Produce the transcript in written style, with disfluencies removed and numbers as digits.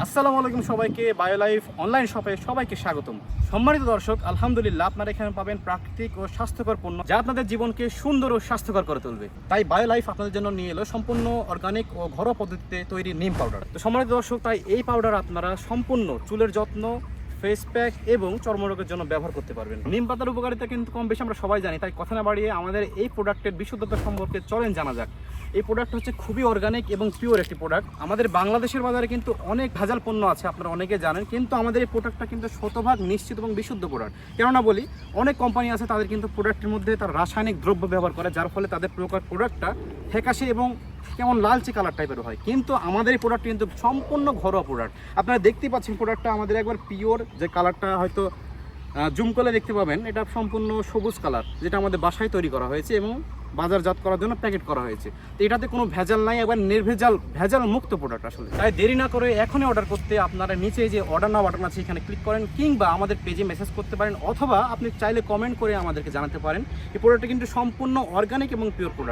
আসসালামু আলাইকুম সবাইকে বায়োলাইফ অনলাইন শপে সবাইকে স্বাগতম। সম্মানিত দর্শক, আলহামদুলিল্লাহ আপনারা এখানে পাবেন প্রাকৃতিক ও স্বাস্থ্যকর পণ্য যা আপনাদের জীবনকে সুন্দর ও স্বাস্থ্যকর করে তুলবে। তাই বায়োলাইফ আপনাদের জন্য নিয়ে এলো সম্পূর্ণ অর্গানিক ও ঘরোয়া পদ্ধতিতে তৈরি নিম পাউডার। তো সম্মানিত দর্শক, তাই এই পাউডার আপনারা সম্পূর্ণ চুলের যত্ন, ফেস প্যাক এবং চর্মরোগের জন্য ব্যবহার করতে পারবেন। নিম পাতার উপকারিতা কিন্তু কম বেশি আমরা সবাই জানি, তাই কথা না বাড়িয়ে আমাদের এই প্রোডাক্টের বিশুদ্ধতা সম্পর্কে চলেন জানা যাক। এই প্রোডাক্ট হচ্ছে খুবই অর্গানিক এবং পিওর একটি প্রোডাক্ট। আমাদের বাংলাদেশের বাজারে কিন্তু অনেক ভেজাল পণ্য আছে, আপনারা অনেকে জানেন, কিন্তু আমাদের এই প্রোডাক্টটা কিন্তু শতভাগ নিশ্চিত এবং বিশুদ্ধ প্রোডাক্ট। কেননা বলি, অনেক কোম্পানি আছে তাদের কিন্তু প্রোডাক্টের মধ্যে তার রাসায়নিক দ্রব্য ব্যবহার করে, যার ফলে তাদের প্রোডাক্টটা ফ্যাকাশে এবং কেমন লালচে কালার টাইপের হয়। কিন্তু আমাদের এই প্রোডাক্ট কিন্তু সম্পূর্ণ ঘরোয়া প্রোডাক্ট। আপনারা দেখতেই পাচ্ছেন প্রোডাক্টটা আমাদের একবার পিওর, যে কালারটা হয়তো জুম করলে দেখতে পাবেন, এটা সম্পূর্ণ সবুজ কালার, যেটা আমাদের বাসায় তৈরি করা হয়েছে এবং বাজারজাত করার জন্য প্যাকেট করা হয়েছে। তো এটাতে কোনো ভেজাল নাই, একবার ভেজাল মুক্ত প্রোডাক্ট আসলে। তাই দেরি না করে এখনই অর্ডার করতে আপনারা নিচে যে অর্ডার নাও বাটন আছে এখানে ক্লিক করেন, কিংবা আমাদের পেজে মেসেজ করতে পারেন, অথবা আপনি চাইলে কমেন্ট করে আমাদেরকে জানাতে পারেন। এই প্রোডাক্টটা কিন্তু সম্পূর্ণ অর্গানিক এবং পিওর প্রোডাক্ট।